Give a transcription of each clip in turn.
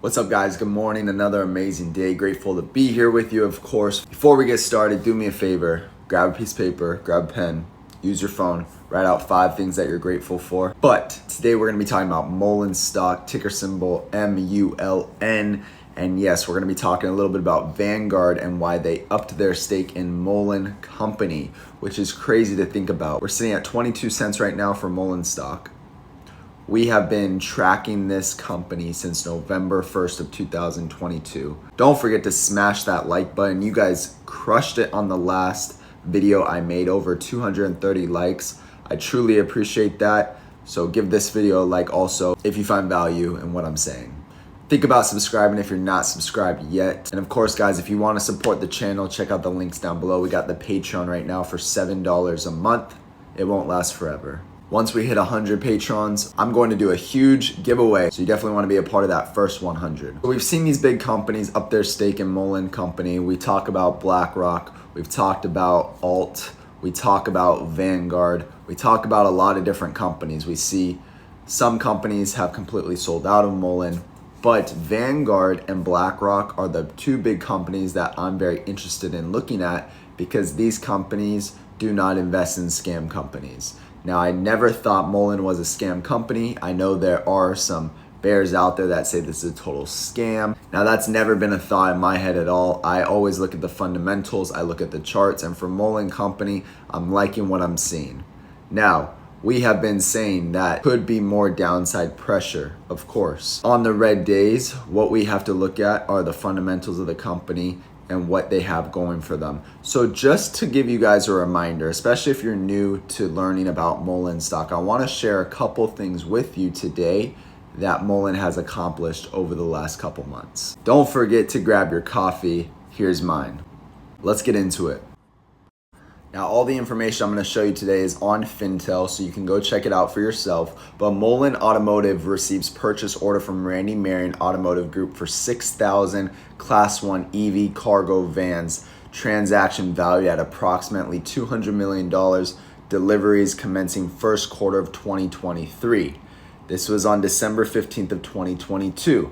What's up, guys? Good morning. Another amazing day. Grateful to be here with you, of course. Before we get started, do me a favor. Grab a piece of paper, grab a pen, use your phone, write out 5 things that you're grateful for. But today we're going to be talking about Mullen stock, ticker symbol MULN. And yes, we're going to be talking a little bit about Vanguard and why they upped their stake in Mullen Company, which is crazy to think about. We're sitting at 22 cents right now for Mullen stock. We have been tracking this company since November 1st of 2022. Don't forget to smash that like button. You guys crushed it on the last video I made, over 230 likes. I truly appreciate that. So give this video a like also if you find value in what I'm saying. Think about subscribing if you're not subscribed yet. And of course, guys, if you want to support the channel, check out the links down below. We got the Patreon right now for $7 a month. It won't last forever. Once we hit 100 patrons, I'm going to do a huge giveaway. So you definitely want to be a part of that first 100. So we've seen these big companies up their stake in Mullen Company. We talk about BlackRock. We've talked about Alt. We talk about Vanguard. We talk about a lot of different companies. We see some companies have completely sold out of Mullen, but Vanguard and BlackRock are the 2 big companies that I'm very interested in looking at because these companies do not invest in scam companies. Now, I never thought Mullen was a scam company. I know there are some bears out there that say this is a total scam. Now, that's never been a thought in my head at all. I always look at the fundamentals, I look at the charts, and for Mullen Company, I'm liking what I'm seeing. Now, we have been saying that could be more downside pressure, of course. On the red days, what we have to look at are the fundamentals of the company and what they have going for them. So just to give you guys a reminder, especially if you're new to learning about Mullen stock, I want to share a couple things with you today that Mullen has accomplished over the last couple months. Don't forget to grab your coffee. Here's mine. Let's get into it. Now, all the information I'm going to show you today is on Fintel, so you can go check it out for yourself. But Mullen Automotive receives purchase order from Randy Marion Automotive Group for 6,000 Class 1 EV cargo vans, transaction valued at approximately $200 million, deliveries commencing first quarter of 2023. This was on December 15th of 2022.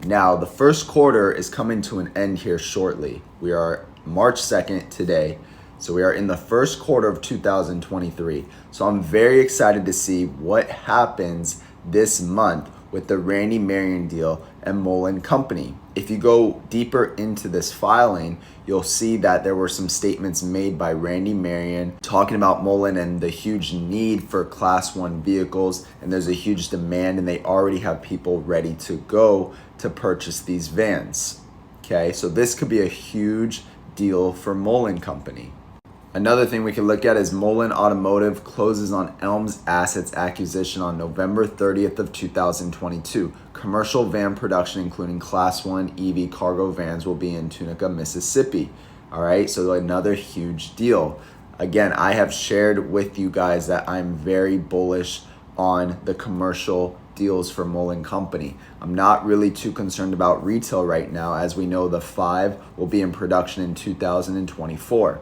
Now, the first quarter is coming to an end here shortly. We are March 2nd today. So we are in the first quarter of 2023. So I'm very excited to see what happens this month with the Randy Marion deal and Mullen Company. If you go deeper into this filing, you'll see that there were some statements made by Randy Marion talking about Mullen and the huge need for Class 1 vehicles, and there's a huge demand, and they already have people ready to go to purchase these vans. Okay, so this could be a huge deal for Mullen Company. Another thing we can look at is Mullen Automotive closes on Elm's Assets acquisition on November 30th of 2022. Commercial van production, including Class 1 EV cargo vans, will be in Tunica, Mississippi. All right, so another huge deal. Again, I have shared with you guys that I'm very bullish on the commercial deals for Mullen Company. I'm not really too concerned about retail right now, as we know the 5 will be in production in 2024.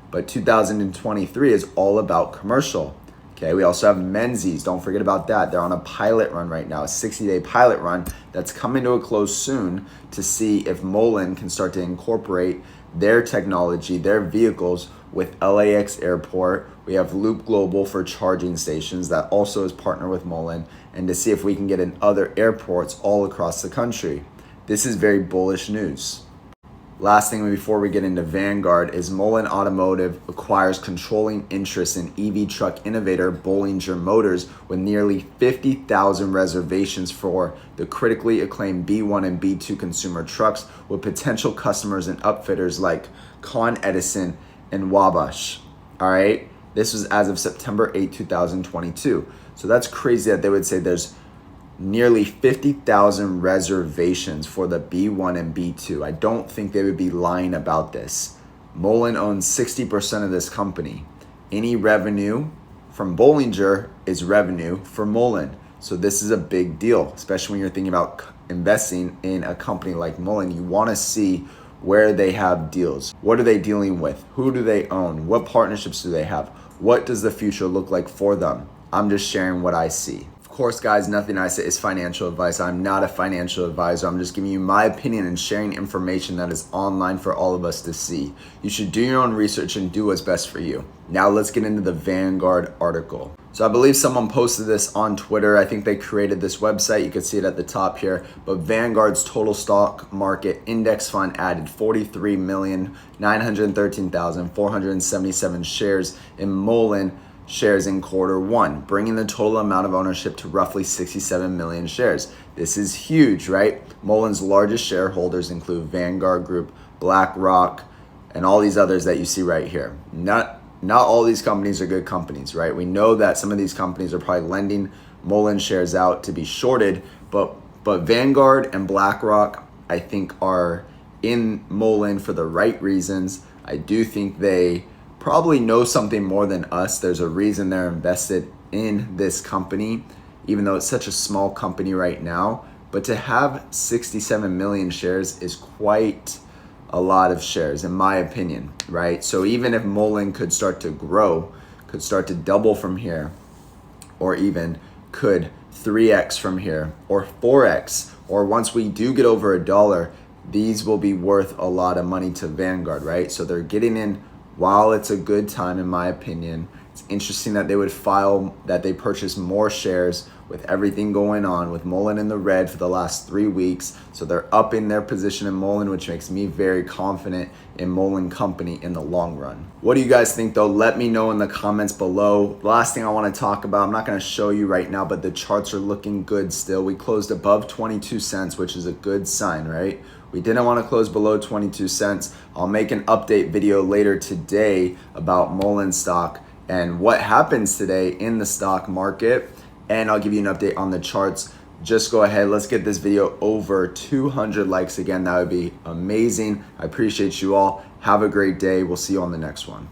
But 2023 is all about commercial. Okay, we also have Menzies. Don't forget about that. They're on a pilot run right now, a 60-day pilot run that's coming to a close soon to see if Mullen can start to incorporate their technology, their vehicles with LAX Airport. We have Loop Global for charging stations that also is partnered with Mullen, and to see if we can get in other airports all across the country. This is very bullish news. Last thing before we get into Vanguard is Mullen Automotive acquires controlling interest in EV truck innovator Bollinger Motors with nearly 50,000 reservations for the critically acclaimed B1 and B2 consumer trucks, with potential customers and upfitters like Con Edison and Wabash. All right, this was as of September 8, 2022. So that's crazy that they would say there's nearly 50,000 reservations for the B1 and B2. I don't think they would be lying about this. Mullen owns 60% of this company. Any revenue from Bollinger is revenue for Mullen. So this is a big deal, especially when you're thinking about investing in a company like Mullen. You want to see where they have deals. What are they dealing with? Who do they own? What partnerships do they have? What does the future look like for them? I'm just sharing what I see. Of course, guys, nothing I say is financial advice. I'm not a financial advisor. I'm just giving you my opinion and sharing information that is online for all of us to see. You should do your own research and do what's best for you. Now let's get into the Vanguard article. So I believe someone posted this on Twitter. I think they created this website. You can see it at the top here. But Vanguard's total stock market index fund added 43,913,477 shares in Mullen shares in Q1, bringing the total amount of ownership to roughly 67 million shares. This is huge, right? Mullen's largest shareholders include Vanguard Group, BlackRock, and all these others that you see right here. Not all these companies are good companies, right? We know that some of these companies are probably lending Mullen shares out to be shorted, but Vanguard and BlackRock, I think, are in Mullen for the right reasons. I do think they probably know something more than us. There's a reason they're invested in this company, even though it's such a small company right now. But to have 67 million shares is quite a lot of shares, in my opinion, right? So even if Mullen could start to grow, could start to double from here, or even could 3x from here, or 4x, or once we do get over $1, these will be worth a lot of money to Vanguard, right? So they're getting in while it's a good time, in my opinion. It's interesting that they would file that they purchased more shares with everything going on, with Mullen in the red for the last 3 weeks. So they're up in their position in Mullen, which makes me very confident in Mullen Company in the long run. What do you guys think though? Let me know in the comments below. The last thing I want to talk about, I'm not going to show you right now, but the charts are looking good still. We closed above 22 cents, which is a good sign, right? We didn't want to close below 22 cents. I'll make an update video later today about Mullen stock and what happens today in the stock market. And I'll give you an update on the charts. Just go ahead, let's get this video over 200 likes again. That would be amazing. I appreciate you all. Have a great day. We'll see you on the next one.